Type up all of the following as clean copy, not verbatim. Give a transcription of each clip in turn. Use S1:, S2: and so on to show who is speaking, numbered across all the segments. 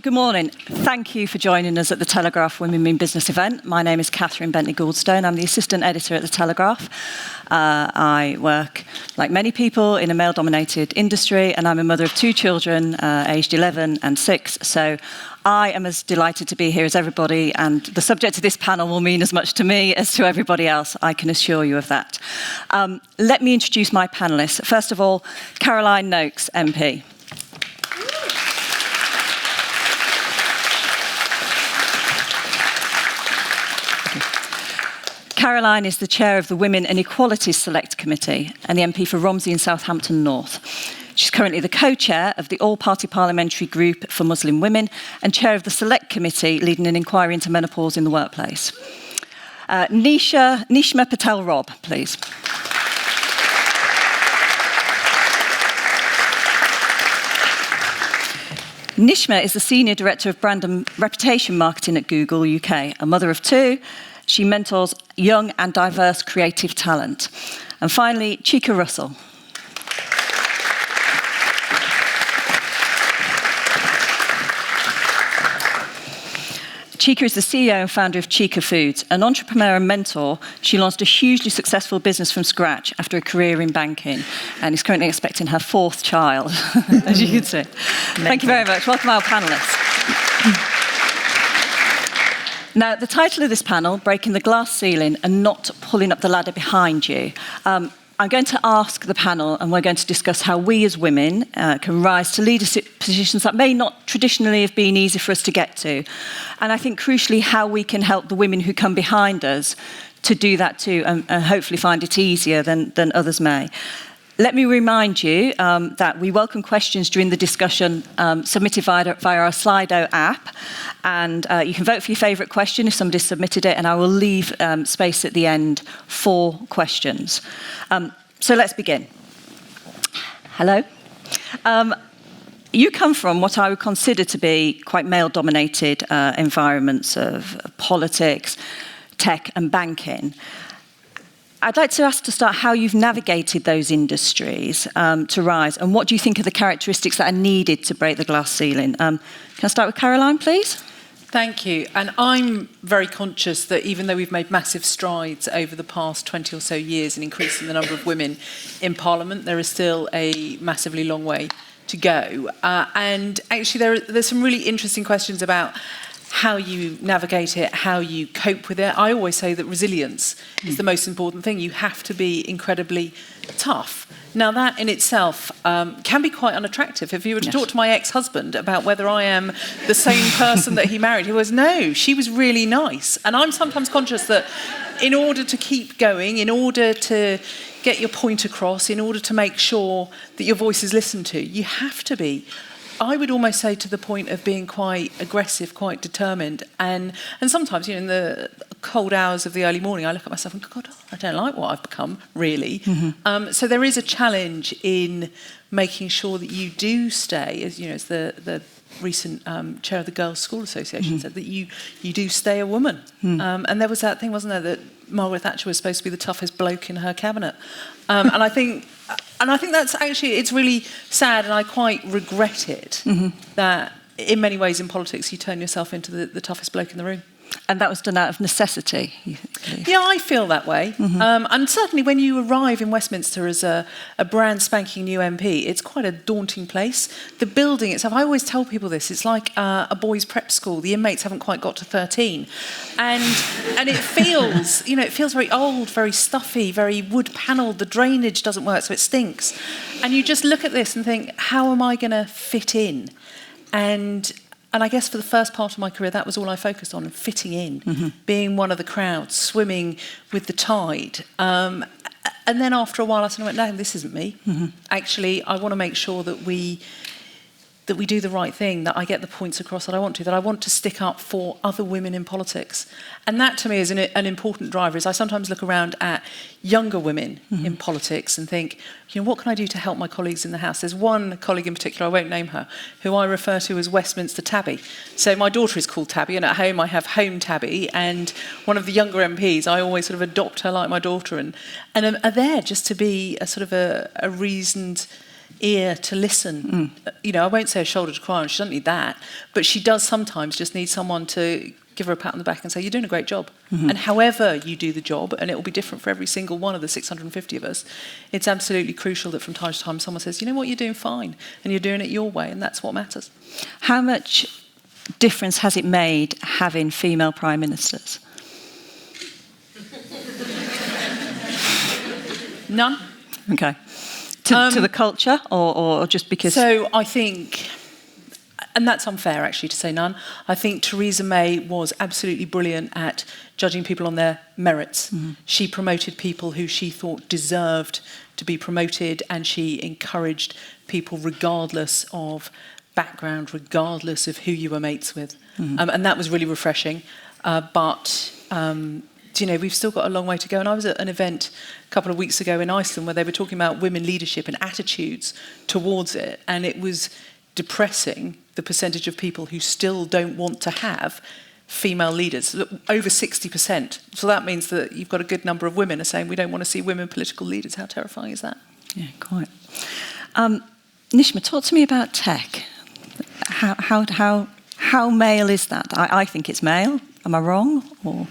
S1: Good morning. Thank you for joining us at the Telegraph Women Mean Business event. My name is Cath Bentley-Gouldstone. I'm the assistant editor at the Telegraph. I work, like many people, in a male-dominated industry, and I'm a mother of two children, aged 11 and 6. So I am as delighted to be here as everybody, and the subject of this panel will mean as much to me as to everybody else. I can assure you of that. Let me introduce my panellists. First of all, Caroline Nokes, MP. Caroline is the chair of the Women and Equalities Select Committee and the MP for Romsey and Southampton North. She's currently the co-chair of the All-Party Parliamentary Group for Muslim Women and chair of the Select Committee leading an inquiry into menopause in the workplace. Nishma Patel Robb, please. Nishma is the Senior Director of Brand and Reputation Marketing at Google UK, a mother of two. She mentors young and diverse creative talent. And finally, Chika Russell. Chika is the CEO and founder of Chika Foods. An entrepreneur and mentor, she launched a hugely successful business from scratch after a career in banking and is currently expecting her fourth child, as you can see. Thank you very much. Welcome our panellists. Now, the title of this panel, Breaking the Glass Ceiling and Not Pulling Up the Ladder Behind You. I'm going to ask the panel, and we're going to discuss how we as women can rise to leadership positions that may not traditionally have been easy for us to get to. And I think, crucially, how we can help the women who come behind us to do that too, and hopefully find it easier than others may. Let me remind you that we welcome questions during the discussion submitted via our Slido app. And you can vote for your favourite question if somebody's submitted it, and I will leave space at the end for questions. So let's begin. Hello. You come from what I would consider to be quite male-dominated environments of politics, tech and banking. I'd like to ask to start how you've navigated those industries to rise, and what do you think are the characteristics that are needed to break the glass ceiling? Can I start with Caroline, please?
S2: Thank you. And I'm very conscious that even though we've made massive strides over the past 20 or so years in increasing the number of women in Parliament, there is still a massively long way to go. And actually, there's some really interesting questions about how you navigate it, how you cope with it. I always say that resilience is the most important thing. You have to be incredibly tough. Now, that in itself can be quite unattractive. If you were to talk to my ex-husband about whether I am the same person that he married, he was, no, she was really nice. And I'm sometimes conscious that in order to keep going, in order to get your point across, in order to make sure that your voice is listened to, you have to be, I would almost say, to the point of being quite aggressive, quite determined. And sometimes, in the cold hours of the early morning, I look at myself and go, God, I don't like what I've become, really. Mm-hmm. So there is a challenge in making sure that you do stay, as the recent chair of the Girls' School Association said, that you do stay a woman. And there was that thing, wasn't there, that Margaret Thatcher was supposed to be the toughest bloke in her cabinet. And I think that's actually, it's really sad, and I quite regret it, that in many ways in politics you turn yourself into the toughest bloke in the room. And that was done out of necessity? Yeah, I feel that way. And certainly when you arrive in Westminster as a brand spanking new MP, it's quite a daunting place. The building itself, I always tell people this, it's like a boys' prep school. The inmates haven't quite got to 13. And it feels, it feels very old, very stuffy, very wood-panelled. The drainage doesn't work, so it stinks. And you just look at this and think, how am I going to fit in? And I guess for the first part of my career, that was all I focused on, fitting in, being one of the crowd, swimming with the tide. And then after a while, I went, no, this isn't me. Actually, I want to make sure that we do the right thing, that I get the points across that I want to stick up for other women in politics. And that, to me, is an important driver. Is I sometimes look around at younger women in politics and think, what can I do to help my colleagues in the House? There's one colleague in particular, I won't name her, who I refer to as Westminster Tabby. So my daughter is called Tabby, and at home I have Home Tabby, and one of the younger MPs, I always sort of adopt her like my daughter, and are there just to be a sort of a reasoned ear to listen. You know, I won't say a shoulder to cry on, she doesn't need that, but she does sometimes just need someone to give her a pat on the back and say, you're doing a great job. And however you do the job, and it will be different for every single one of the 650 of us, it's absolutely crucial that from time to time someone says, you know what, you're doing fine, and you're doing it your way, and that's what matters.
S1: How much difference has it made having female prime ministers?
S2: None.
S1: Okay. To the culture, or just because...
S2: So I think... And that's unfair, actually, to say none. I think Theresa May was absolutely brilliant at judging people on their merits. She promoted people who she thought deserved to be promoted, and she encouraged people regardless of background, regardless of who you were mates with. And that was really refreshing. But you know, we've still got a long way to go. And I was at an event a couple of weeks ago in Iceland where they were talking about women leadership and attitudes towards it. And it was depressing, the percentage of people who still don't want to have female leaders, over 60%. So that means that you've got a good number of women are saying we don't want to see women political leaders. How terrifying is that?
S1: Yeah, quite. Nishma, talk to me about tech. How male is that? I think it's male. Am I wrong? Or?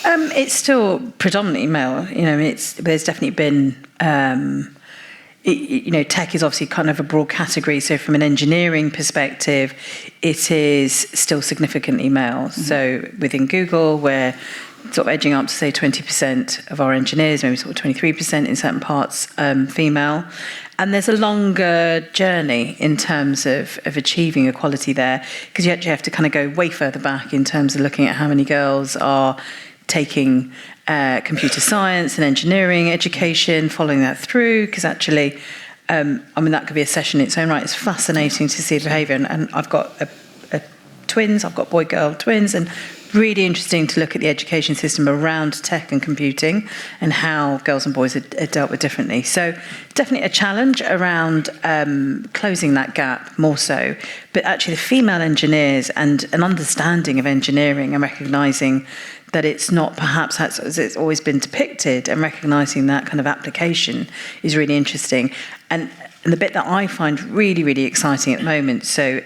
S3: It's still predominantly male. You know, there's definitely been. You know, tech is obviously kind of a broad category. So from an engineering perspective, it is still significantly male. So within Google, we're sort of edging up to say 20% of our engineers, maybe sort of 23% in certain parts, female. And there's a longer journey in terms of achieving equality there, because you actually have to kind of go way further back in terms of looking at how many girls are taking computer science and engineering education, following that through, because actually, I mean, that could be a session in its own right. It's fascinating to see the behaviour. And I've got twins, I've got boy-girl twins, and really interesting to look at the education system around tech and computing and how girls and boys are dealt with differently. So definitely a challenge around closing that gap more so. But actually the female engineers and an understanding of engineering and recognising that it's not perhaps as it's always been depicted, and recognising that kind of application is really interesting. And the bit that I find really, really exciting at the moment, so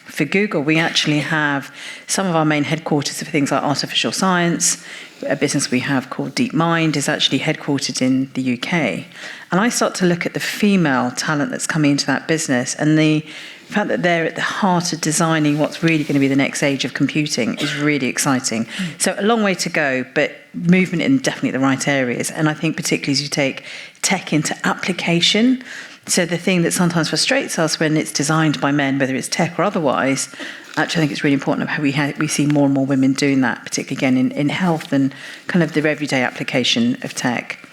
S3: for Google, we actually have some of our main headquarters for things like artificial science. A business we have called DeepMind is actually headquartered in the UK. And I start to look at the female talent that's coming into that business, and the fact that they're at the heart of designing what's really going to be the next age of computing is really exciting. So a long way to go, but movement in definitely the right areas. And I think particularly as you take tech into application, so the thing that sometimes frustrates us when it's designed by men, whether it's tech or otherwise, actually I think it's really important how we see more and more women doing that, particularly again in health and kind of the everyday application of tech.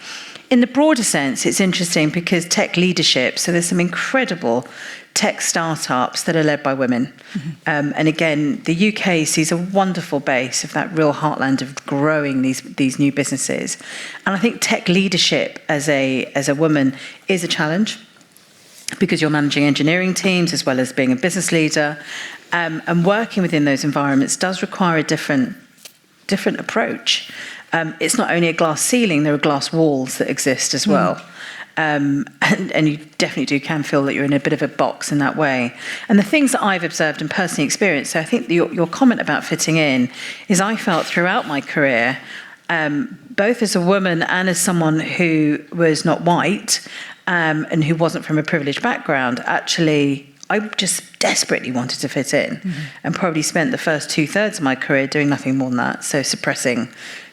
S3: In the broader sense, it's interesting because tech leadership, so there's some incredible tech startups that are led by women. And again, the UK sees a wonderful base of that real heartland of growing these new businesses. And I think tech leadership as a woman is a challenge, because you're managing engineering teams as well as being a business leader. And working within those environments does require a different approach. It's not only a glass ceiling, there are glass walls that exist as well. And you definitely can feel that you're in a bit of a box in that way. And the things that I've observed and personally experienced, so I think your comment about fitting in is I felt throughout my career, both as a woman and as someone who was not white and who wasn't from a privileged background, actually I just desperately wanted to fit in and probably spent the first 2/3 of my career doing nothing more than that. So suppressing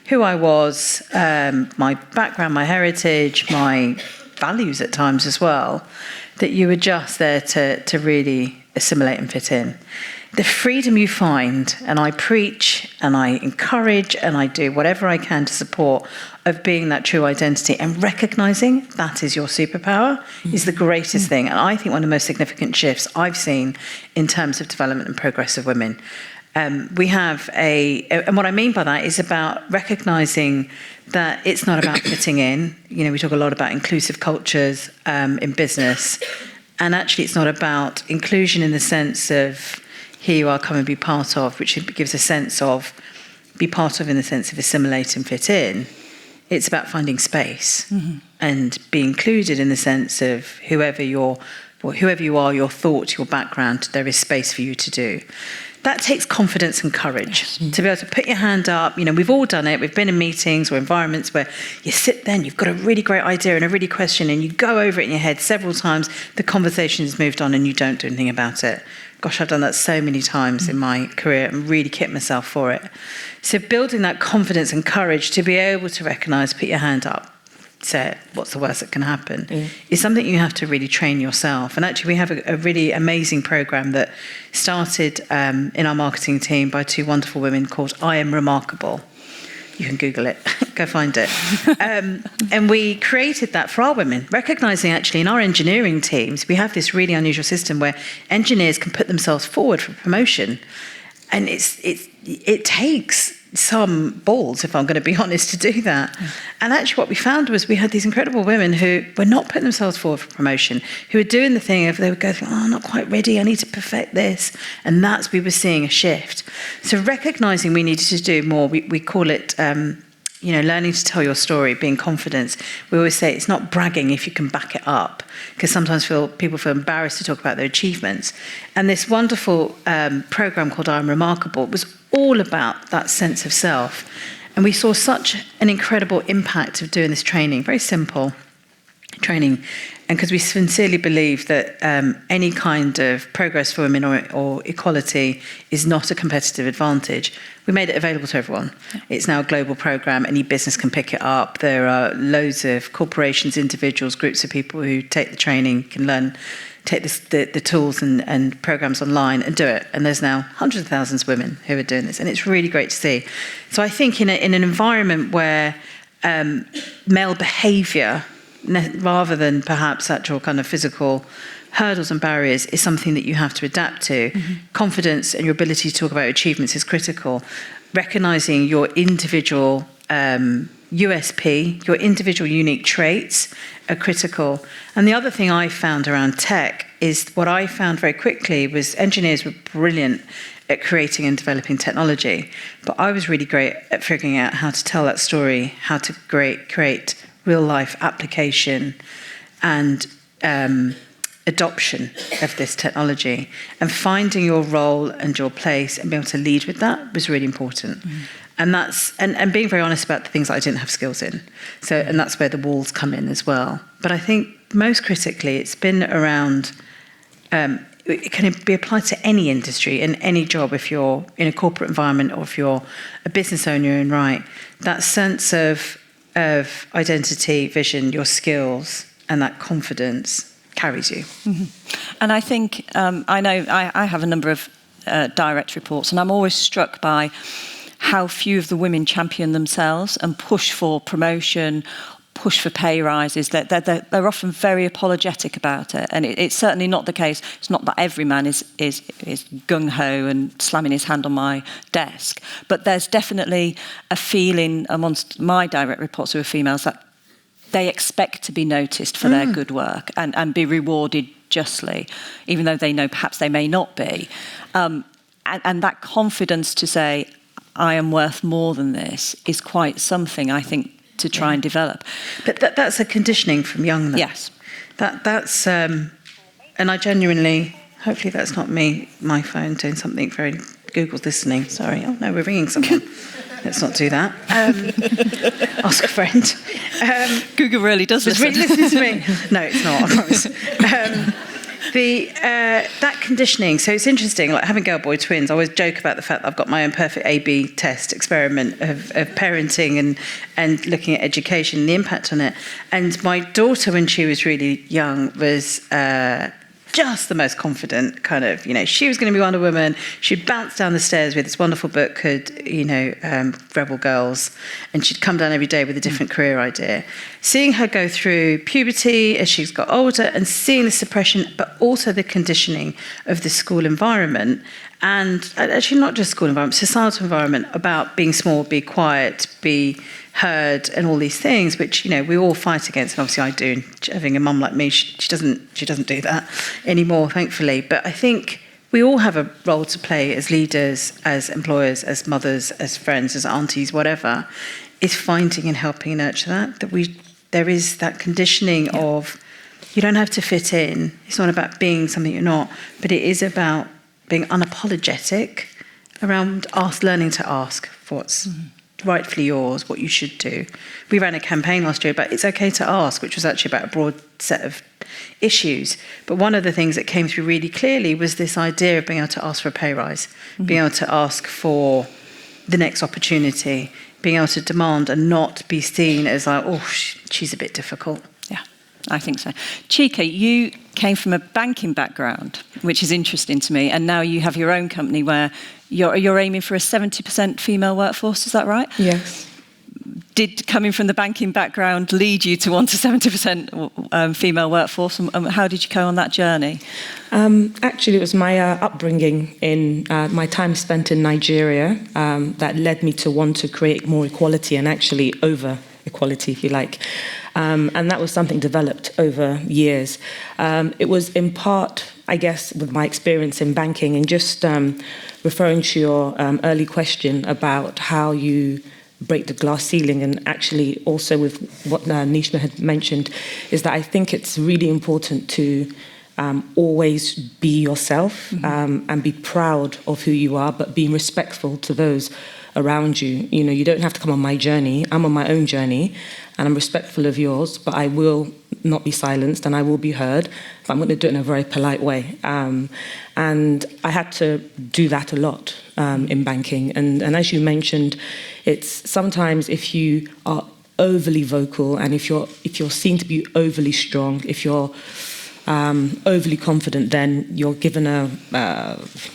S3: who I was, my background, my heritage, my values at times as well, that you were just there to really assimilate and fit in. The freedom you find, and I preach and I encourage and I do whatever I can to support, of being that true identity and recognising that is your superpower is the greatest thing. And I think one of the most significant shifts I've seen in terms of development and progress of women. We have and what I mean by that is about recognising that it's not about fitting in. You know, we talk a lot about inclusive cultures in business, and actually it's not about inclusion in the sense of here you are, come and be part of, which gives a sense of be part of in the sense of assimilate and fit in. It's about finding space and be included in the sense of whoever your whoever you are, your thoughts, your background, there is space for you to do. That takes confidence and courage to be able to put your hand up. We've all done it. We've been in meetings or environments where you sit there and you've got a really great idea and a really question and you go over it in your head several times. The conversation has moved on and you don't do anything about it. Gosh, I've done that so many times in my career and really kicked myself for it. So building that confidence and courage to be able to recognise, put your hand up, say, what's the worst that can happen, is something you have to really train yourself. And actually, we have a really amazing programme that started in our marketing team by two wonderful women called I Am Remarkable. You can Google it, go find it. And we created that for our women, recognising actually in our engineering teams, we have this really unusual system where engineers can put themselves forward for promotion. And it takes some balls, if I'm going to be honest, to do that. And actually what we found was we had these incredible women who were not putting themselves forward for promotion, who were doing the thing of they would go, I'm not quite ready, I need to perfect this. And we were seeing a shift. So recognising we needed to do more, we call it, learning to tell your story, being confident. We always say it's not bragging if you can back it up, because sometimes people feel embarrassed to talk about their achievements. And this wonderful programme called I'm Remarkable was all about that sense of self. And we saw such an incredible impact of doing this training, very simple training, and because we sincerely believe that any kind of progress for women or equality is not a competitive advantage, we made it available to everyone. It's now a global programme. Any business can pick it up. There are loads of corporations, individuals, groups of people who take the training, can learn, take the tools and programmes online and do it. And there's now hundreds of thousands of women who are doing this. And it's really great to see. So I think in an environment where male behaviour, rather than perhaps actual kind of physical hurdles and barriers, is something that you have to adapt to. Confidence and your ability to talk about achievements is critical. Recognising your individual USP, your individual unique traits are critical. And the other thing I found around tech is what I found very quickly was engineers were brilliant at creating and developing technology, but I was really great at figuring out how to tell that story, how to create real-life application and adoption of this technology. And finding your role and your place and being able to lead with that was really important. And that's and being very honest about the things that I didn't have skills in. And that's where the walls come in as well. But I think most critically, it's been around. It can be applied to any industry and any job if you're in a corporate environment or if you're a business owner in right. That sense of identity, vision, your skills, and that confidence carries you.
S1: And I think, I know I have a number of direct reports, and I'm always struck by how few of the women champion themselves and push for promotion, push for pay rises. They're often very apologetic about it, and it's certainly not the case. It's not that every man is gung-ho and slamming his hand on my desk, but there's definitely a feeling amongst my direct reports who are females that they expect to be noticed for their good work and be rewarded justly, even though they know perhaps they may not be. And that confidence to say, I am worth more than this, is quite something, I think, to try and develop.
S3: But that's a conditioning from young, though.
S1: Yes.
S3: That's and I genuinely, hopefully that's not my phone doing something very, Google's listening, sorry. Oh no, we're ringing someone. Let's not do that. Ask a friend.
S1: Google really does
S3: listen.
S1: Really
S3: listen to me. No, it's not, I promise. That conditioning, so it's interesting, like having girl-boy twins, I always joke about the fact that I've got my own perfect A/B test experiment of parenting and looking at education and the impact on it. And my daughter, when she was really young, was just the most confident kind of, she was going to be Wonder Woman. She'd bounce down the stairs with this wonderful book called, Rebel Girls, and she'd come down every day with a different career idea. Seeing her go through puberty as she's got older and seeing the suppression, but also the conditioning of the school environment, and actually not just school environment, societal environment, about being small, be quiet, be heard, and all these things, which we all fight against. And obviously I do. And having a mum like me, she doesn't do that anymore, thankfully. But I think we all have a role to play as leaders, as employers, as mothers, as friends, as aunties, whatever. Is finding and helping nurture that there is that conditioning of you don't have to fit in. It's not about being something you're not, but it is about being unapologetic around learning to ask for what's rightfully yours, what you should do. We ran a campaign last year about it's okay to ask, which was actually about a broad set of issues. But one of the things that came through really clearly was this idea of being able to ask for a pay rise, being able to ask for the next opportunity, being able to demand and not be seen as like, oh, she's a bit difficult.
S1: Yeah, I think so. Chika, you came from a banking background, which is interesting to me, and now you have your own company where you're aiming for a 70% female workforce, is that right?
S4: Yes.
S1: Did coming from the banking background lead you to want a 70% female workforce, and how did you go on that journey?
S4: Actually, it was my upbringing in my time spent in Nigeria that led me to want to create more equality and actually over equality, if you like. And that was something developed over years. It was in part, I guess, with my experience in banking and just referring to your early question about how you break the glass ceiling, and actually also with what Nishma had mentioned, is that I think it's really important to always be yourself and be proud of who you are, but being respectful to those around you. You know, you don't have to come on my journey. I'm on my own journey, and I'm respectful of yours, but I will not be silenced and I will be heard, but I'm going to do it in a very polite way. And I had to do that a lot in banking. And as you mentioned, it's sometimes if you are overly vocal and if you're seen to be overly strong, if you're overly confident, then you're given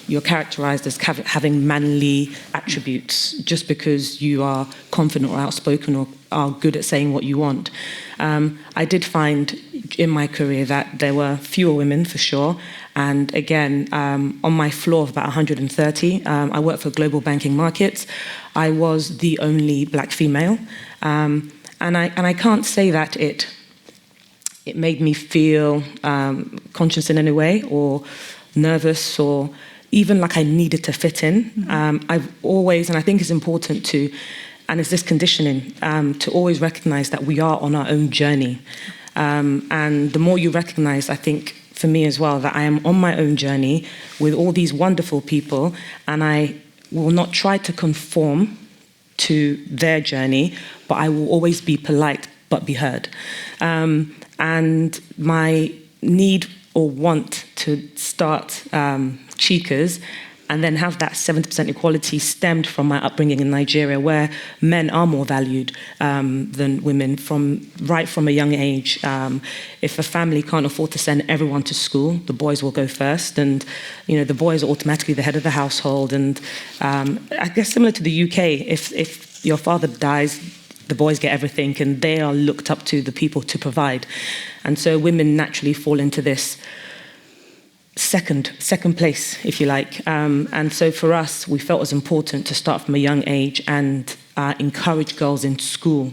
S4: you're characterized as having manly attributes just because you are confident or outspoken or are good at saying what you want. I did find in my career that there were fewer women for sure. And again, on my floor of about 130, I worked for Global Banking Markets. I was the only black female. And I can't say that it made me feel conscious in any way or nervous or even like I needed to fit in. I've always, and I think it's important to, and it's this conditioning, to always recognize that we are on our own journey. And the more you recognize, I think, for me as well, that I am on my own journey with all these wonderful people, and I will not try to conform to their journey, but I will always be polite but be heard. And my need or want to start Chika's and then have that 70% equality stemmed from my upbringing in Nigeria, where men are more valued than women right from a young age. If a family can't afford to send everyone to school, the boys will go first, and the boys are automatically the head of the household. And I guess similar to the UK, if your father dies, the boys get everything, and they are looked up to the people to provide. And so women naturally fall into this second place, if you like. And so for us, we felt it was important to start from a young age and encourage girls in school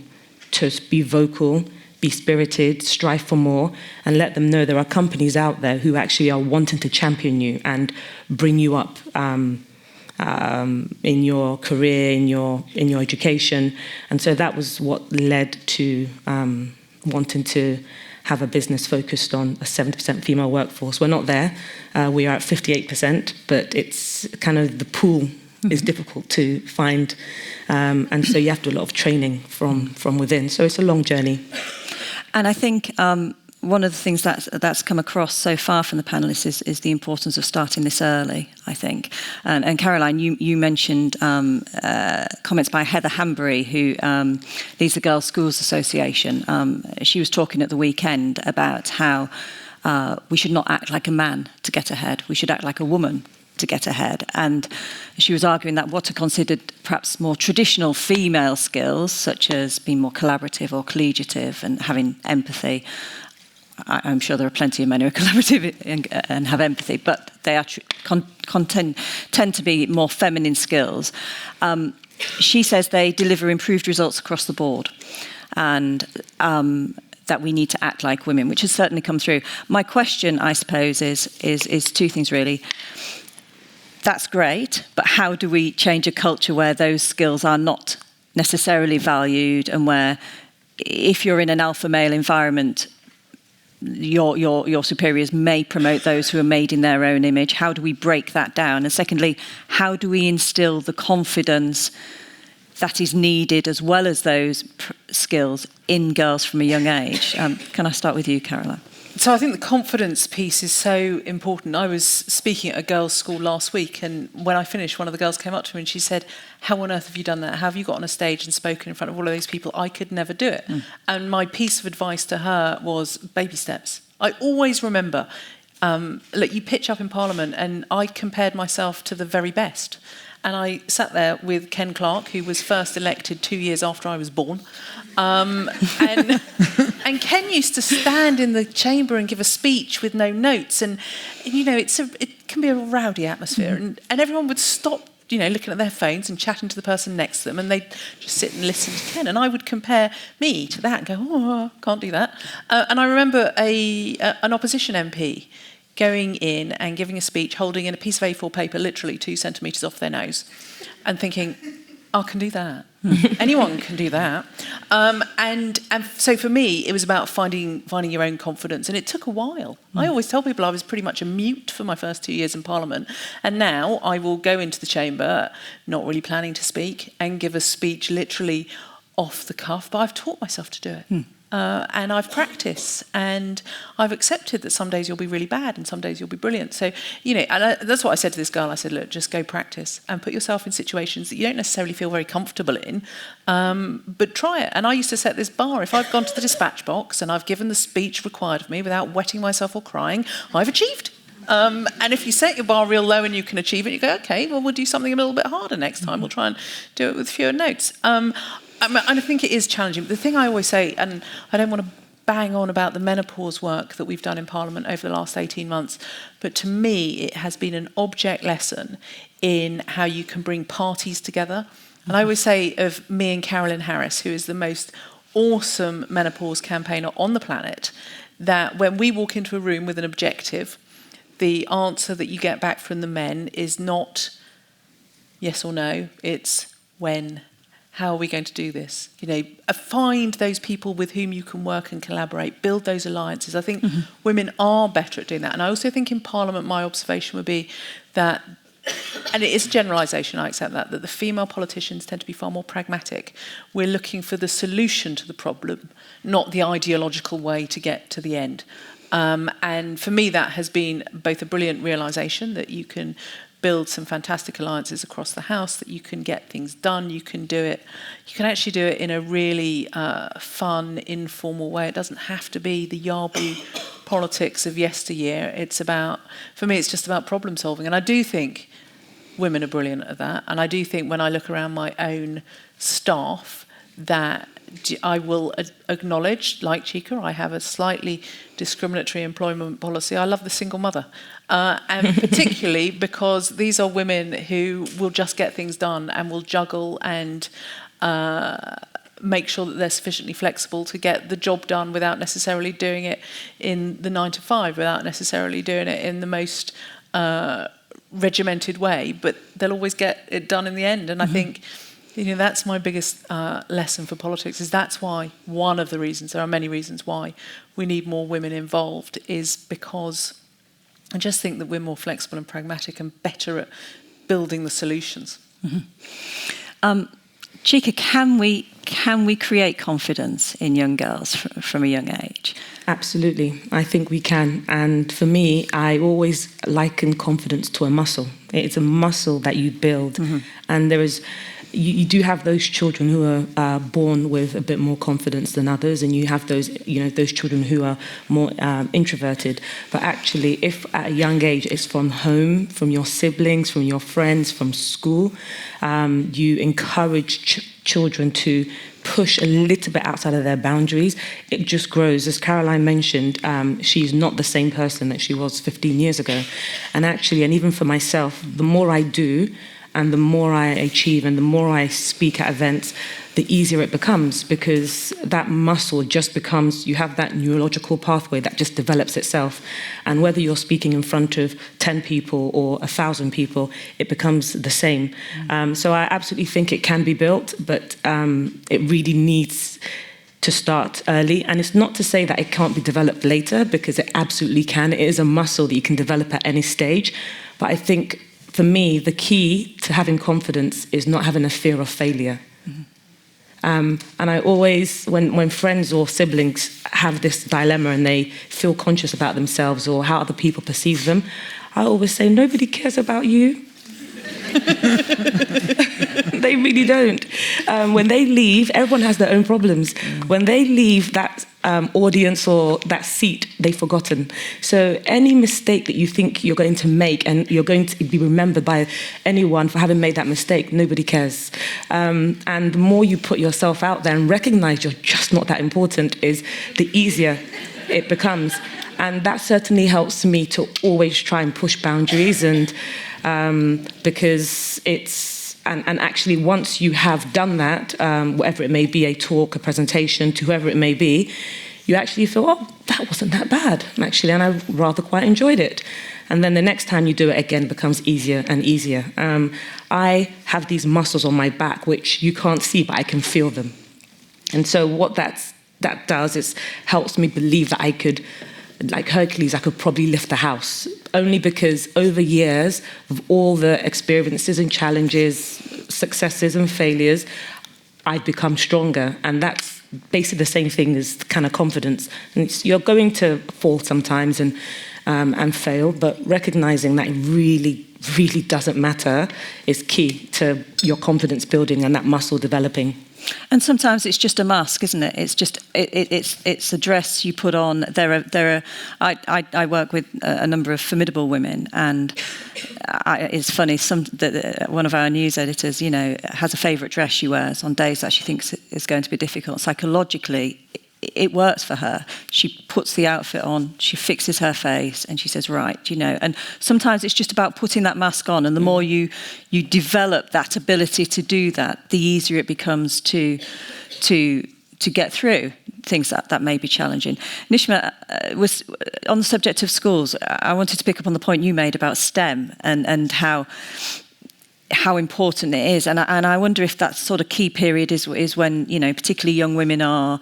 S4: to be vocal, be spirited, strive for more, and let them know there are companies out there who actually are wanting to champion you and bring you up in your career, in your education. And so that was what led to wanting to have a business focused on a 70% female workforce. We're not there. We are at 58%, but it's kind of the pool is difficult to find. And so you have to do a lot of training from within. So it's a long journey.
S1: And I think one of the things that's come across so far from the panellists is the importance of starting this early, I think. And Caroline, you mentioned comments by Heather Hanbury, who leads the Girls' Schools Association. She was talking at the weekend about how we should not act like a man to get ahead. We should act like a woman to get ahead. And she was arguing that what are considered perhaps more traditional female skills, such as being more collaborative or collegiative and having empathy, I'm sure there are plenty of men who are collaborative and have empathy, but they are tend to be more feminine skills. She says they deliver improved results across the board, and that we need to act like women, which has certainly come through. My question, I suppose, is two things really. That's great, but how do we change a culture where those skills are not necessarily valued, and where if you're in an alpha male environment, your superiors may promote those who are made in their own image. How do we break that down? And secondly, how do we instill the confidence that is needed, as well as those skills, in girls from a young age? Can I start with you, Caroline?
S2: So I think the confidence piece is so important. I was speaking at a girls' school last week, and when I finished, one of the girls came up to me and she said, "How on earth have you done that? How have you got on a stage and spoken in front of all of these people? I could never do it." And my piece of advice to her was baby steps. I always remember, look, you pitch up in Parliament, and I compared myself to the very best. And I sat there with Ken Clarke, who was first elected 2 years after I was born. And Ken used to stand in the chamber and give a speech with no notes. And you know, it can be a rowdy atmosphere. And everyone would stop, you know, looking at their phones and chatting to the person next to them. And they'd just sit and listen to Ken. And I would compare me to that and go, oh, I can't do that. And I remember an opposition MP going in and giving a speech, holding in a piece of A4 paper literally 2 centimetres off their nose, and thinking, I can do that. Anyone can do that. And so for me, it was about finding your own confidence, and it took a while. I always tell people I was pretty much a mute for my first 2 years in Parliament, and now I will go into the chamber, not really planning to speak, and give a speech literally off the cuff, but I've taught myself to do it. And I've practiced, and I've accepted that some days you'll be really bad and some days you'll be brilliant. So, you know, and that's what I said to this girl. I said, look, just go practice and put yourself in situations that you don't necessarily feel very comfortable in, but try it. And I used to set this bar. If I've gone to the dispatch box and I've given the speech required of me without wetting myself or crying, I've achieved. And if you set your bar real low and you can achieve it, you go, okay, well, we'll do something a little bit harder next time. We'll try and do it with fewer notes. I think it is challenging. But the thing I always say, and I don't want to bang on about the menopause work that we've done in Parliament over the last 18 months, but to me, it has been an object lesson in how you can bring parties together. And I always say of me and Carolyn Harris, who is the most awesome menopause campaigner on the planet, that when we walk into a room with an objective, the answer that you get back from the men is not yes or no, it's when. How are we going to do this? You know, find those people with whom you can work and collaborate, build those alliances. I think women are better at doing that. And I also think in Parliament, my observation would be that, and it is a generalisation, I accept that the female politicians tend to be far more pragmatic. We're looking for the solution to the problem, not the ideological way to get to the end. And for me, that has been both a brilliant realisation that you can build some fantastic alliances across the House, that you can get things done, you can do it. You can actually do it in a really fun, informal way. It doesn't have to be the yardie politics of yesteryear. It's about, for me, it's just about problem solving. And I do think women are brilliant at that. And I do think when I look around my own staff that I will acknowledge, like Chika, I have a slightly discriminatory employment policy. I love the single mother. And particularly because these are women who will just get things done and will juggle and make sure that they're sufficiently flexible to get the job done without necessarily doing it in the 9 to 5, without necessarily doing it in the most regimented way. But they'll always get it done in the end. And I think, you know, that's my biggest lesson for politics, is that's why, one of the reasons, there are many reasons why we need more women involved, is because I just think that we're more flexible and pragmatic and better at building the solutions.
S1: Chika, can we create confidence in young girls from a young age?
S4: Absolutely, I think we can. And for me, I always liken confidence to a muscle. It's a muscle that you build, and there is. You do have those children who are born with a bit more confidence than others, and you have those, you know, those children who are more introverted. But actually, if at a young age it's from home, from your siblings, from your friends, from school, you encourage children to push a little bit outside of their boundaries, it just grows. As Caroline mentioned, she's not the same person that she was 15 years ago. And actually, and even for myself, the more I do, and the more I achieve and the more I speak at events, the easier it becomes, because that muscle just becomes, you have that neurological pathway that just develops itself. And whether you're speaking in front of 10 people or 1,000 people, it becomes the same. So I absolutely think it can be built, but it really needs to start early. And it's not to say that it can't be developed later, because it absolutely can. It is a muscle that you can develop at any stage. But I think, for me, the key to having confidence is not having a fear of failure. And I always, when friends or siblings have this dilemma and they feel conscious about themselves or how other people perceive them, I always say, nobody cares about you. They really don't. When they leave, everyone has their own problems. When they leave that audience or that seat, they've forgotten. So any mistake that you think you're going to make and you're going to be remembered by anyone for having made that mistake, nobody cares. And the more you put yourself out there and recognize you're just not that important, is the easier it becomes. And that certainly helps me to always try and push boundaries, and because it's, and actually once you have done that, whatever it may be, a talk, a presentation, to whoever it may be, you actually feel, oh, that wasn't that bad, actually, and I rather quite enjoyed it. And then the next time you do it again becomes easier and easier. I have these muscles on my back which you can't see, but I can feel them. And so what that does is helps me believe that I could, like Hercules, I could probably lift a house, only because over years of all the experiences and challenges, successes and failures, I've become stronger. And that's basically the same thing as kind of confidence. And you're going to fall sometimes and fail, but recognizing that it really, really doesn't matter is key to your confidence building and that muscle developing.
S1: And sometimes it's just a mask, isn't it? It's just it's a dress you put on. I work with a number of formidable women, and it's funny. One of our news editors, has a favourite dress she wears on days that she thinks is going to be difficult. Psychologically, it works for her. She puts the outfit on, she fixes her face, and she says, right, And sometimes it's just about putting that mask on, and the more you develop that ability to do that, the easier it becomes to get through things that may be challenging. Nishma, was on the subject of schools, I wanted to pick up on the point you made about STEM and how important it is, and I wonder if that sort of key period is when particularly young women are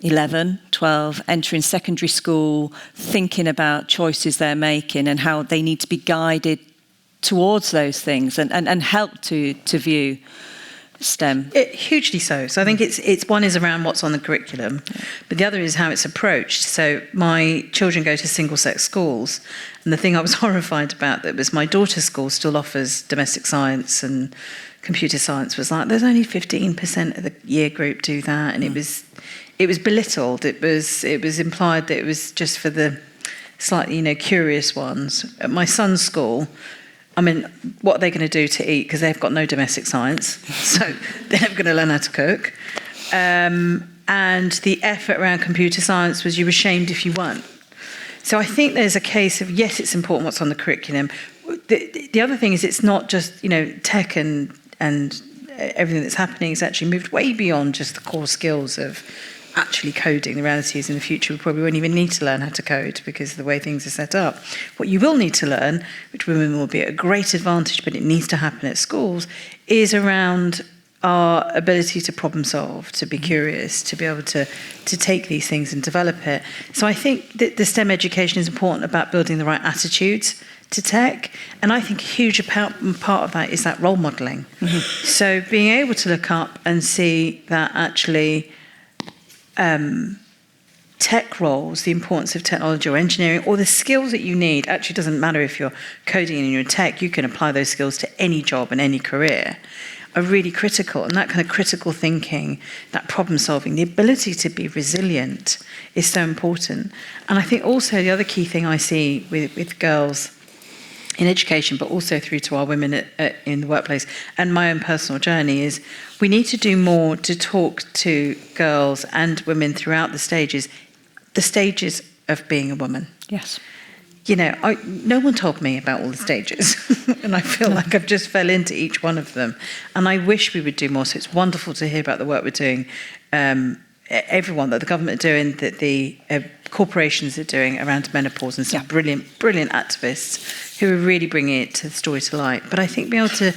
S1: 11, 12, entering secondary school, thinking about choices they're making and how they need to be guided towards those things and help to view STEM.
S3: Hugely so. So I think it's one is around what's on the curriculum, but the other is how it's approached. So my children go to single-sex schools, and the thing I was horrified about that was my daughter's school still offers domestic science and computer science was like, there's only 15% of the year group do that, and it was belittled. It was implied that it was just for the slightly, curious ones. At my son's school, I mean, what are they going to do to eat? Because they've got no domestic science, so they're never going to learn how to cook. And the effort around computer science was you were shamed if you weren't. So I think there's a case of, yes, it's important what's on the curriculum. The other thing is it's not just, tech and everything that's happening. It's actually moved way beyond just the core skills of actually coding. The reality is in the future we probably won't even need to learn how to code because of the way things are set up. What you will need to learn, which women will be at a great advantage, but it needs to happen at schools, is around our ability to problem solve, to be curious, to be able to take these things and develop it. So I think that the STEM education is important about building the right attitudes to tech, and I think a huge part of that is that role modelling. Mm-hmm. So being able to look up and see that actually tech roles, the importance of technology or engineering, or the skills that you need, actually doesn't matter if you're coding and you're tech, you can apply those skills to any job and any career, are really critical. And that kind of critical thinking, that problem solving, the ability to be resilient is so important. And I think also the other key thing I see with girls in education, but also through to our women in the workplace, and my own personal journey, is we need to do more to talk to girls and women throughout the stages of being a woman.
S1: Yes.
S3: No one told me about all the stages, and I feel like I've just fell into each one of them. And I wish we would do more. So it's wonderful to hear about the work we're doing, everyone, that the government are doing, that the corporations are doing around menopause, and some brilliant, brilliant activists who are really bringing the story to light. But I think being able to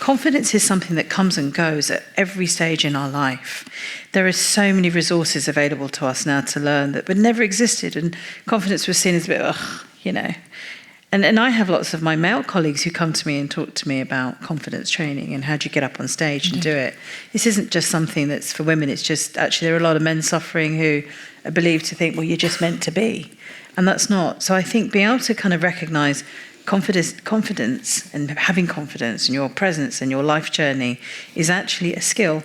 S3: confidence is something that comes and goes at every stage in our life. There are so many resources available to us now to learn that would never existed, and confidence was seen as a bit, And I have lots of my male colleagues who come to me and talk to me about confidence training and how do you get up on stage and do it. This isn't just something that's for women. It's just, actually, there are a lot of men suffering who are believed to think, well, you're just meant to be. And that's not. So I think being able to kind of recognise confidence and having confidence in your presence and your life journey is actually a skill,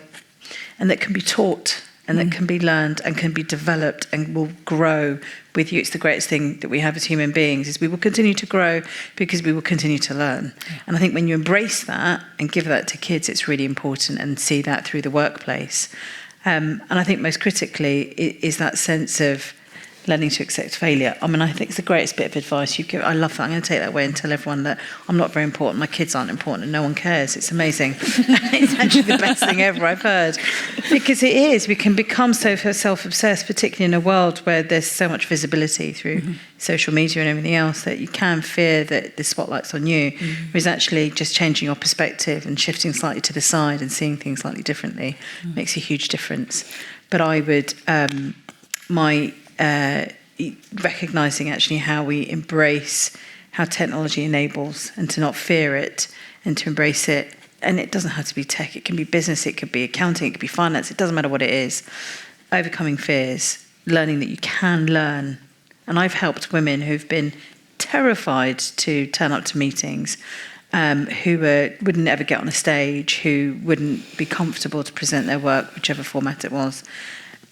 S3: and that can be taught and that can be learned and can be developed and will grow with you. It's the greatest thing that we have as human beings, is we will continue to grow because we will continue to learn. And I think when you embrace that and give that to kids, it's really important, and see that through the workplace. And I think most critically is that sense of learning to accept failure. I mean, I think it's the greatest bit of advice you give. I love that. I'm going to take that away and tell everyone that I'm not very important, my kids aren't important, and no one cares. It's amazing. It's actually the best thing ever I've heard. Because it is. We can become so self-obsessed, particularly in a world where there's so much visibility through social media and everything else, that you can fear that the spotlight's on you. Whereas actually just changing your perspective and shifting slightly to the side and seeing things slightly differently makes a huge difference. But I would, recognising actually how we embrace how technology enables, and to not fear it and to embrace it. And it doesn't have to be tech, it can be business, it could be accounting, it could be finance, it doesn't matter what it is. Overcoming fears, learning that you can learn. And I've helped women who've been terrified to turn up to meetings, who wouldn't ever get on a stage, who wouldn't be comfortable to present their work, whichever format it was,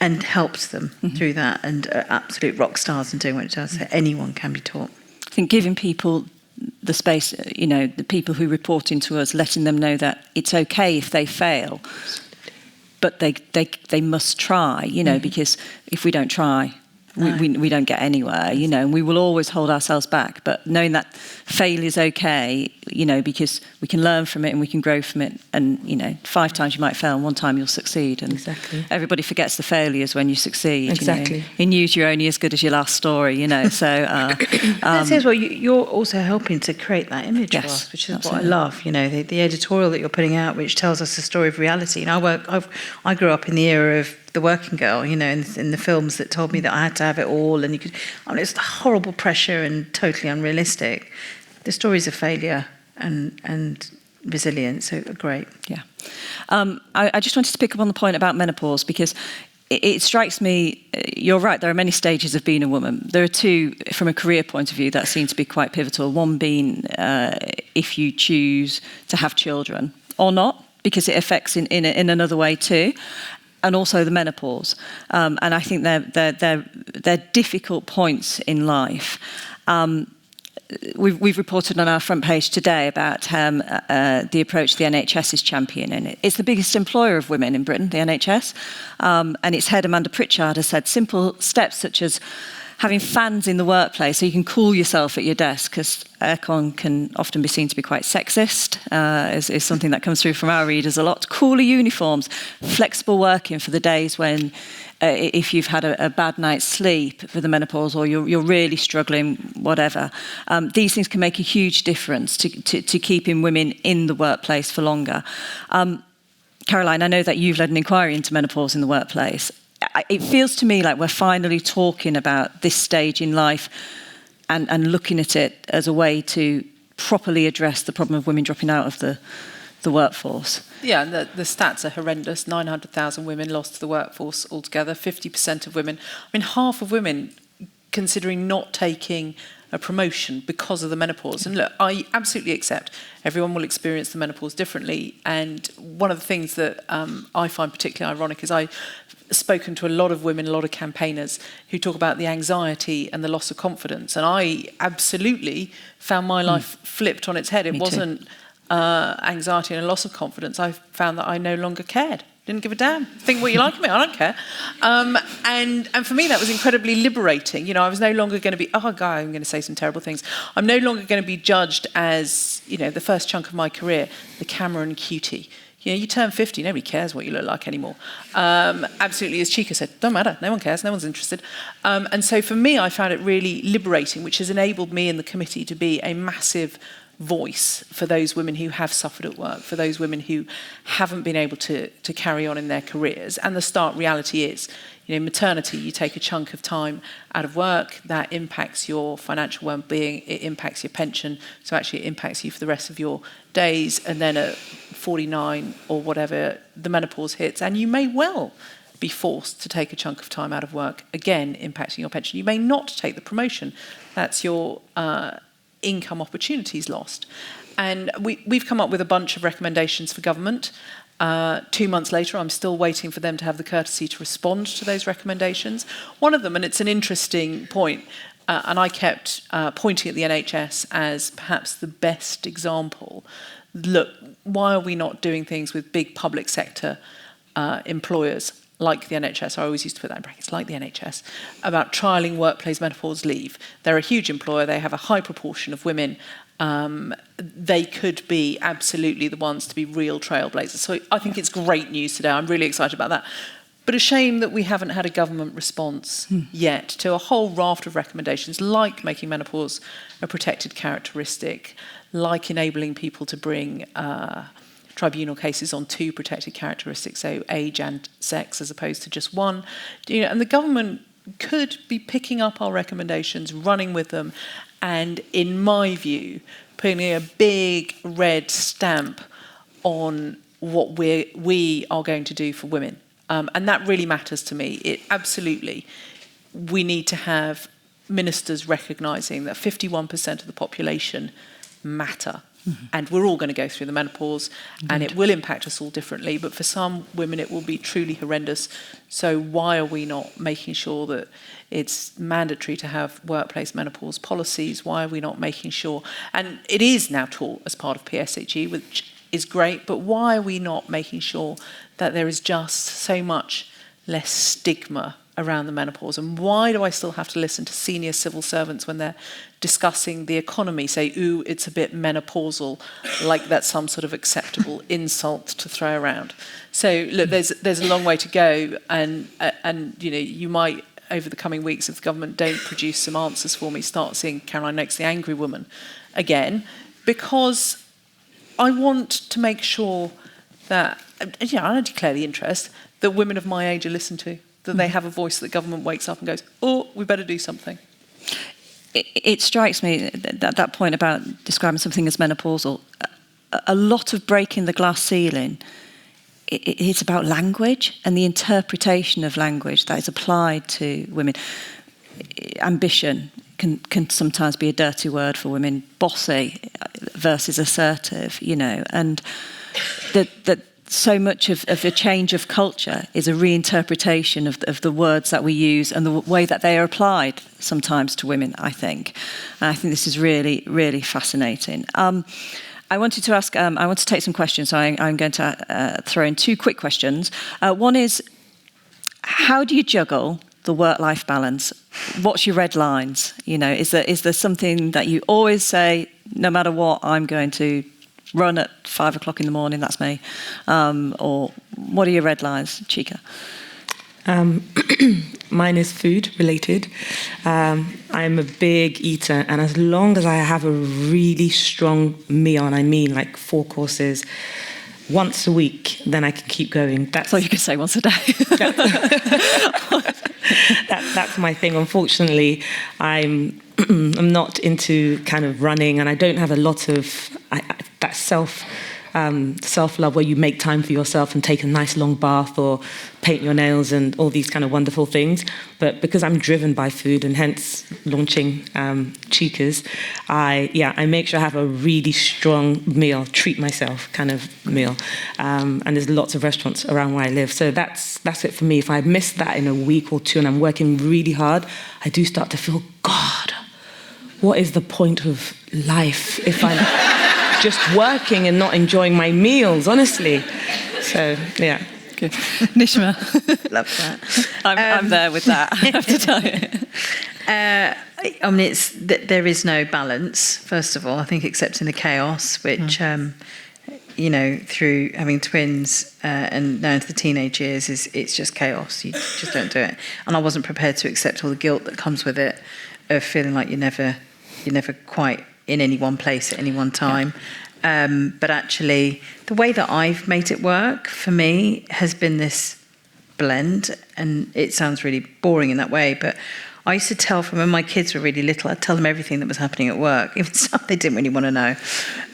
S3: and helped them through that, and are absolute rock stars in doing what it does. So anyone can be taught.
S1: I think giving people the space, the people who report into us, letting them know that it's okay if they fail, but they must try, because if we don't try, we don't get anywhere, and we will always hold ourselves back. But knowing that failure is okay, because we can learn from it and we can grow from it. And, 5 times you might fail and 1 time you'll succeed. And everybody forgets the failures when you succeed.
S4: Exactly.
S1: In news, you're only as good as your last story, So
S3: you're also helping to create that image for us, which is absolutely what I love. The editorial that you're putting out, which tells us the story of reality. I grew up in the era of the working girl, in the films that told me that I had to have it all, and it's horrible pressure and totally unrealistic. The stories of failure and resilience are great.
S1: Yeah. I just wanted to pick up on the point about menopause, because it strikes me, you're right, there are many stages of being a woman. There are 2, from a career point of view, that seem to be quite pivotal. One being if you choose to have children or not, because it affects in another way too. And also the menopause, and I think they're difficult points in life. We've reported on our front page today about the approach the NHS is championing. It's the biggest employer of women in Britain, the NHS, and its head Amanda Pritchard has said simple steps such as having fans in the workplace so you can cool yourself at your desk, because aircon can often be seen to be quite sexist, is something that comes through from our readers a lot. Cooler uniforms, flexible working for the days when, if you've had a bad night's sleep for the menopause, or you're really struggling, whatever. These things can make a huge difference to keeping women in the workplace for longer. Caroline, I know that you've led an inquiry into menopause in the workplace. It feels to me like we're finally talking about this stage in life and looking at it as a way to properly address the problem of women dropping out of the workforce.
S2: Yeah, and the stats are horrendous. 900,000 women lost to the workforce altogether, 50% of women. Half of women considering not taking a promotion because of the menopause. And look, I absolutely accept everyone will experience the menopause differently. And one of the things that I find particularly ironic is I've spoken to a lot of women, a lot of campaigners who talk about the anxiety and the loss of confidence. And I absolutely found my life flipped on its head. It wasn't anxiety and a loss of confidence. I found that I no longer cared. Didn't give a damn. Think what you like of me, I don't care. And for me, that was incredibly liberating. I was no longer going to be, I'm going to say some terrible things. I'm no longer going to be judged as, the first chunk of my career, the Cameron cutie. You turn 50, nobody cares what you look like anymore. Absolutely, as Chika said, don't matter, no one cares, no one's interested. And so for me, I found it really liberating, which has enabled me in the committee to be a massive voice for those women who have suffered at work, for those women who haven't been able to carry on in their careers. And the stark reality is, maternity, you take a chunk of time out of work, that impacts your financial well-being, it impacts your pension, so actually it impacts you for the rest of your days, and then at 49 or whatever, the menopause hits, and you may well be forced to take a chunk of time out of work, again impacting your pension. You may not take the promotion, that's your income opportunities lost. And we've come up with a bunch of recommendations for government. 2 months later, I'm still waiting for them to have the courtesy to respond to those recommendations. One of them, and it's an interesting point, and I kept pointing at the NHS as perhaps the best example. Look, why are we not doing things with big public sector employers like the NHS? I always used to put that in brackets, like the NHS, about trialling workplace menopause leave. They're a huge employer. They have a high proportion of women. They could be absolutely the ones to be real trailblazers. So I think it's great news today. I'm really excited about that. But a shame that we haven't had a government response yet to a whole raft of recommendations, like making menopause a protected characteristic, like enabling people to bring tribunal cases on 2 protected characteristics, so age and sex, as opposed to just one. And the government could be picking up our recommendations, running with them, and in my view, putting a big red stamp on what we are going to do for women. And that really matters to me. We need to have ministers recognising that 51% of the population matter. Mm-hmm. And we're all going to go through the menopause, and it will impact us all differently. But for some women, it will be truly horrendous. So why are we not making sure that it's mandatory to have workplace menopause policies? Why are we not making sure? And it is now taught as part of PSHE, which is great. But why are we not making sure that there is just so much less stigma around the menopause? And why do I still have to listen to senior civil servants when they're discussing the economy say, ooh, it's a bit menopausal, like that's some sort of acceptable insult to throw around? So look, there's a long way to go, and you might, over the coming weeks, if the government don't produce some answers for me, start seeing Caroline Nokes, the angry woman, again, because I want to make sure that, I declare the interest, that women of my age are listened to, that they have a voice, that government wakes up and goes, oh, we better do something.
S1: It strikes me that point about describing something as menopausal, a lot of breaking the glass ceiling, it's about language and the interpretation of language that is applied to women. Ambition can sometimes be a dirty word for women, bossy versus assertive, and that so much of the change of culture is a reinterpretation of the words that we use and the way that they are applied sometimes to women, I think. And I think this is really, really fascinating. I wanted to ask, I want to take some questions, so I'm going to throw in 2 quick questions. One is, how do you juggle the work-life balance? What's your red lines? Is there something that you always say, no matter what, I'm going to run at 5 o'clock in the morning, that's me? Or what are your red lines, Chika?
S4: Mine is food related. I'm a big eater, and as long as I have a really strong meal, and I mean like 4 courses, once a week, then I can keep going. That's
S1: all you can say, once a day.
S4: That's my thing. Unfortunately, I'm not into kind of running, and I don't have a lot of that self-love where you make time for yourself and take a nice long bath or paint your nails and all these kind of wonderful things. But because I'm driven by food, and hence launching Chika's, I make sure I have a really strong meal, treat myself kind of meal. And there's lots of restaurants around where I live. So that's it for me. If I miss that in a week or 2 and I'm working really hard, I do start to feel, God, what is the point of life if I'm just working and not enjoying my meals, honestly? So, yeah.
S1: Good. Nishma.
S3: Love that.
S1: I'm there with that, I have to tell you.
S3: I mean, there is no balance, first of all, I think, except in the chaos, which, through having twins and now into the teenage years, it's just chaos. You just don't do it. And I wasn't prepared to accept all the guilt that comes with it, of feeling like you're never quite in any one place at any one time. But actually, the way that I've made it work for me has been this blend, and it sounds really boring in that way, but I used to tell from when my kids were really little, I'd tell them everything that was happening at work, even stuff they didn't really want to know.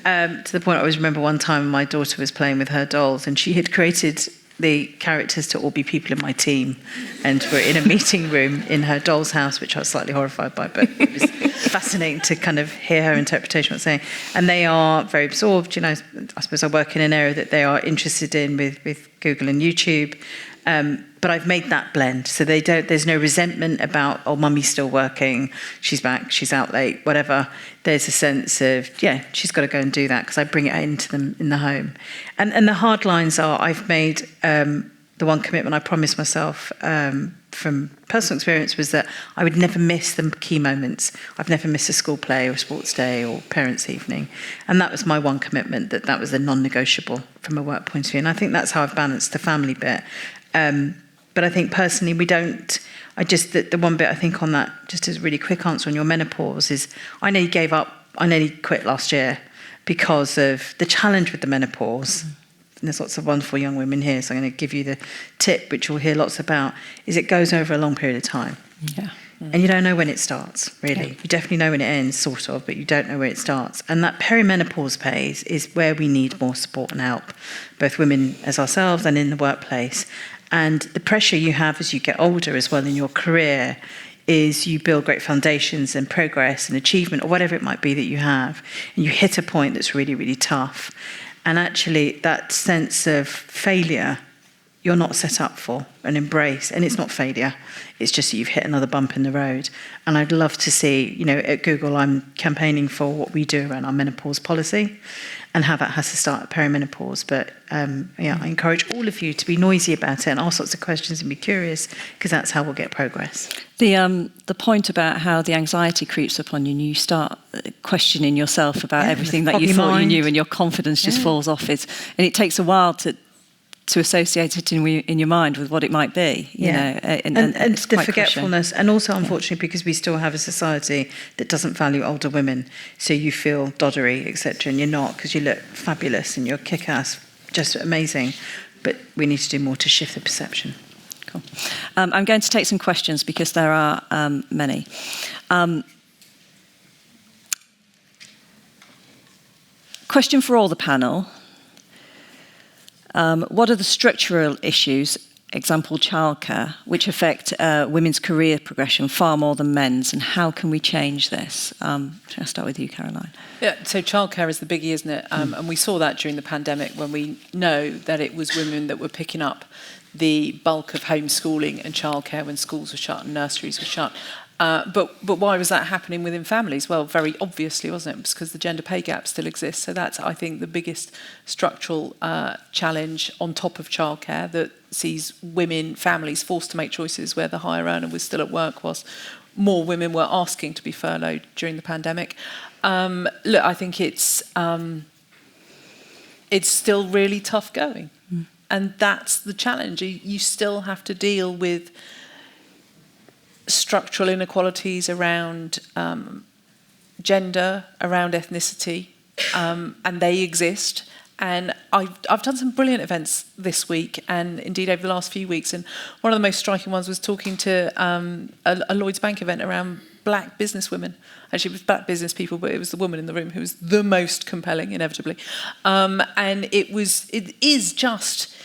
S3: To the point I always remember one time my daughter was playing with her dolls, and she had created the characters to all be people in my team, and we're in a meeting room in her doll's house, which I was slightly horrified by, but it was fascinating to kind of hear her interpretation of what's saying. And they are very absorbed, I suppose I work in an area that they are interested in with Google and YouTube. But I've made that blend, so there's no resentment about, oh, mummy's still working, she's back, she's out late, whatever. There's a sense of, yeah, she's got to go and do that, because I bring it into them in the home. And the hard lines are, I've made the one commitment I promised myself from personal experience was that I would never miss the key moments. I've never missed a school play or a sports day or parents' evening. And that was my one commitment, that was a non-negotiable from a work point of view. And I think that's how I've balanced the family bit. But I think personally the one bit I think on that, just as a really quick answer on your menopause, is I nearly quit last year because of the challenge with the menopause. And there's lots of wonderful young women here, so I'm going to give you the tip, which you'll hear lots about, is it goes over a long period of time.
S1: Yeah.
S3: And you don't know when it starts, really. Yeah. You definitely know when it ends, sort of, but you don't know where it starts. And that perimenopause phase is where we need more support and help, both women as ourselves and in the workplace. And the pressure you have as you get older as well in your career is you build great foundations and progress and achievement, or whatever it might be that you have, and you hit a point that's really, really tough. And actually, that sense of failure, you're not set up for and embrace. And it's not failure. It's just that you've hit another bump in the road. And I'd love to see, at Google, I'm campaigning for what we do around our menopause policy and how that has to start at perimenopause. But I encourage all of you to be noisy about it and ask lots of questions and be curious, because that's how we'll get progress.
S1: The point about how the anxiety creeps upon you and you start questioning yourself about everything that you thought you knew, and your confidence just falls off it. And it takes a while to associate it in your mind with what it might be, and
S3: the forgetfulness, crucial. And also, unfortunately, because we still have a society that doesn't value older women, so you feel doddery, etc., and you're not, because you look fabulous and you're kick-ass, just amazing. But we need to do more to shift the perception.
S1: Cool. I'm going to take some questions because there are many. Question for all the panel. What are the structural issues, example childcare, which affect women's career progression far more than men's, and how can we change this? Shall I start with you, Caroline?
S2: Yeah, so childcare is the biggie, isn't it? And we saw that during the pandemic, when we know that it was women that were picking up the bulk of homeschooling and childcare when schools were shut and nurseries were shut. But why was that happening within families? Well, very obviously, wasn't it? It was because the gender pay gap still exists. So that's, I think, the biggest structural challenge on top of childcare, that sees women, families forced to make choices where the higher earner was still at work, whilst more women were asking to be furloughed during the pandemic. Look, I think it's still really tough going. And that's the challenge. You still have to deal with structural inequalities around gender, around ethnicity, and they exist. And I've done some brilliant events this week, and indeed over the last few weeks. And one of the most striking ones was talking to a Lloyds Bank event around black businesswomen. Actually, it was black business people, but it was the woman in the room who was the most compelling, inevitably. And it is just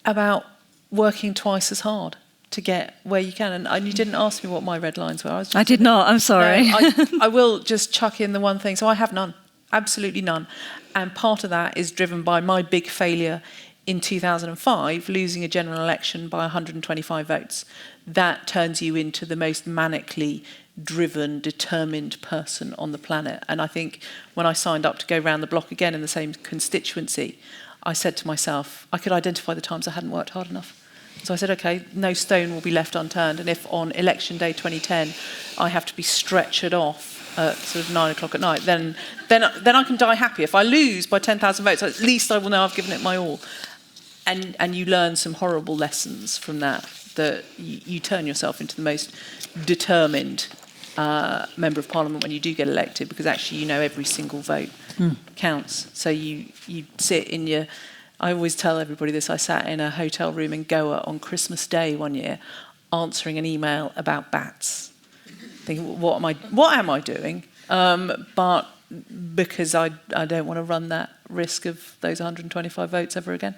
S2: about working twice as hard to get where you can. And you didn't ask me what my red lines were.
S1: I did not, I'm sorry.
S2: No, I will just chuck in the one thing. So I have none, absolutely none. And part of that is driven by my big failure in 2005, losing a general election by 125 votes. That turns you into the most manically driven, determined person on the planet. And I think when I signed up to go round the block again in the same constituency, I said to myself, I could identify the times I hadn't worked hard enough. So I said, okay, no stone will be left unturned. And if on election day 2010, I have to be stretchered off at sort of 9 o'clock at night, then I can die happy. If I lose by 10,000 votes, at least I will know I've given it my all. And you learn some horrible lessons from that you turn yourself into the most determined Member of Parliament when you do get elected, because actually you know every single vote counts. So you sit in your... I always tell everybody this. I sat in a hotel room in Goa on Christmas Day one year answering an email about bats. Thinking, what am I doing? But because I don't want to run that risk of those 125 votes ever again.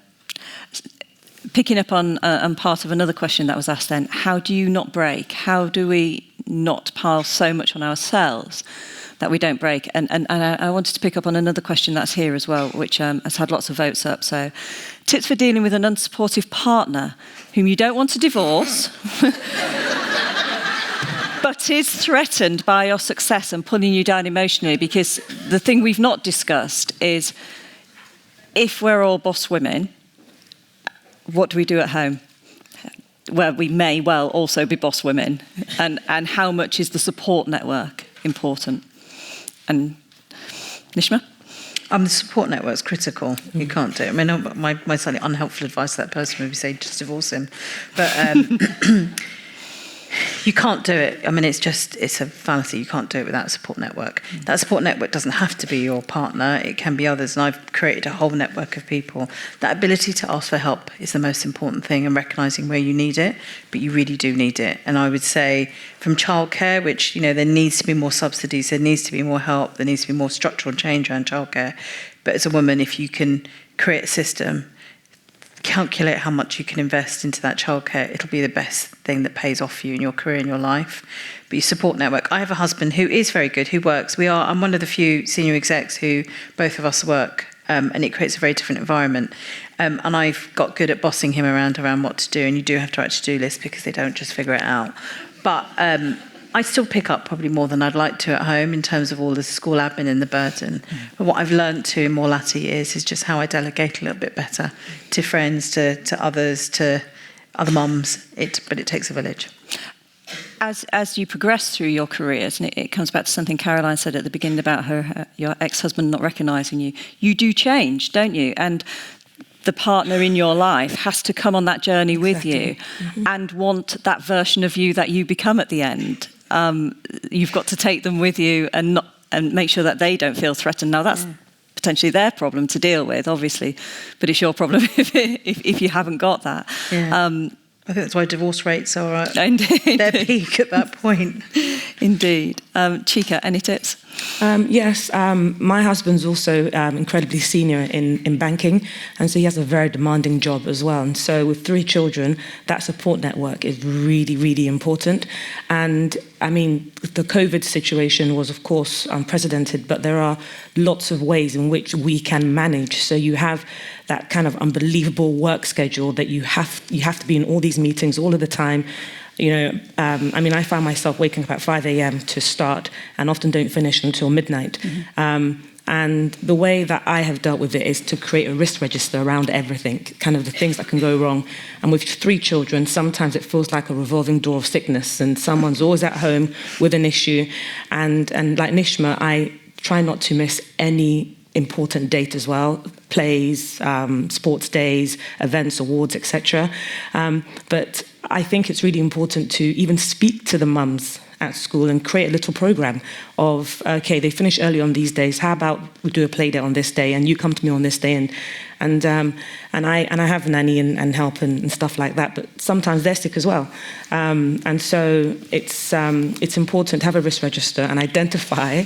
S1: Picking up on part of another question that was asked then, how do you not break? How do we not pile so much on ourselves that we don't break? And I wanted to pick up on another question that's here as well, which has had lots of votes up. So, tips for dealing with an unsupportive partner whom you don't want to divorce, but is threatened by your success and pulling you down emotionally. Because the thing we've not discussed is, if we're all boss women, what do we do at home? Where we may well also be boss women, and how much is the support network important? And Nishma?
S3: The support network's critical. You can't do it. I mean, my slightly unhelpful advice to that person would be say, just divorce him. But you can't do it. I mean, it's a fallacy. You can't do it without a support network. That support network doesn't have to be your partner. It can be others. And I've created a whole network of people. That ability to ask for help is the most important thing, and recognising where you need it, but you really do need it. And I would say from childcare, which, there needs to be more subsidies, there needs to be more help, there needs to be more structural change around childcare. But as a woman, if you can create a system, calculate how much you can invest into that childcare, it'll be the best thing that pays off for you in your career and your life. But your support network. I have a husband who is very good, who works. I'm one of the few senior execs who both of us work, and it creates a very different environment. And I've got good at bossing him around what to do, and you do have to write a to-do list because they don't just figure it out. But I still pick up probably more than I'd like to at home in terms of all the school admin and the burden. But what I've learned to in more latter years is just how I delegate a little bit better to friends, to others, to other mums. But it takes a village.
S1: As you progress through your careers, and it comes back to something Caroline said at the beginning about your ex-husband not recognising you, you do change, don't you? And the partner in your life has to come on that journey with you and want that version of you that you become at the end. You've got to take them with you and make sure that they don't feel threatened. Now, that's potentially their problem to deal with, obviously, but it's your problem if you haven't got that.
S3: Yeah. I think that's why divorce rates are at
S1: their
S3: peak at that point.
S1: Indeed. Chika, any tips?
S4: Yes, my husband's also incredibly senior in banking, and so he has a very demanding job as well. And so with 3 children, that support network is really, really important. And I mean, the COVID situation was, of course, unprecedented, but there are lots of ways in which we can manage. So you have that kind of unbelievable work schedule that you have to be in all these meetings all of the time. I mean, I found myself waking up at 5 a.m. to start and often don't finish until midnight. And the way that I have dealt with it is to create a risk register around everything, kind of the things that can go wrong. And with 3 children, sometimes it feels like a revolving door of sickness, and someone's always at home with an issue. And like Nishma, I try not to miss any important date as well, plays, sports days, events, awards, etc. But I think it's really important to even speak to the mums at school and create a little program of, okay, they finish early on these days, how about we do a play date on this day and you come to me on this day, and I have a nanny and help and stuff like that, but sometimes they're sick as well. And so it's important to have a risk register and identify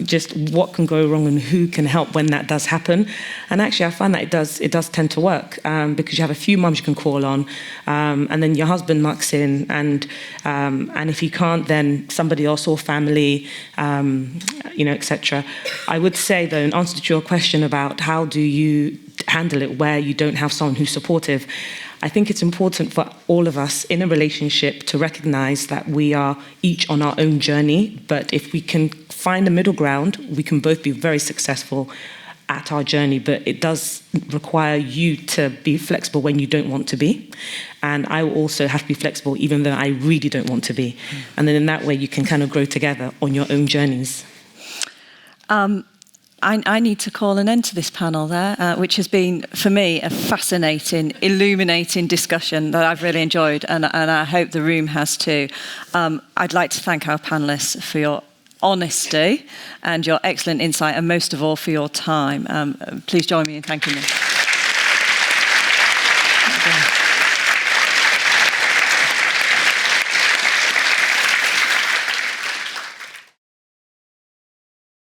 S4: just what can go wrong and who can help when that does happen. And actually I find that it does tend to work, because you have a few mums you can call on, and then your husband mucks in, and if you can't, then somebody else or family, etc. I would say, though, in answer to your question about how do you handle it where you don't have someone who's supportive, I think it's important for all of us in a relationship to recognise that we are each on our own journey, but if we can find a middle ground, we can both be very successful at our journey, but it does require you to be flexible when you don't want to be. And I will also have to be flexible even though I really don't want to be. And then in that way, you can kind of grow together on your own journeys.
S1: I need to call an end to this panel there, which has been, for me, a fascinating, illuminating discussion that I've really enjoyed, and I hope the room has too. I'd like to thank our panellists for your honesty and your excellent insight, and most of all for your time. Please join me in thanking them.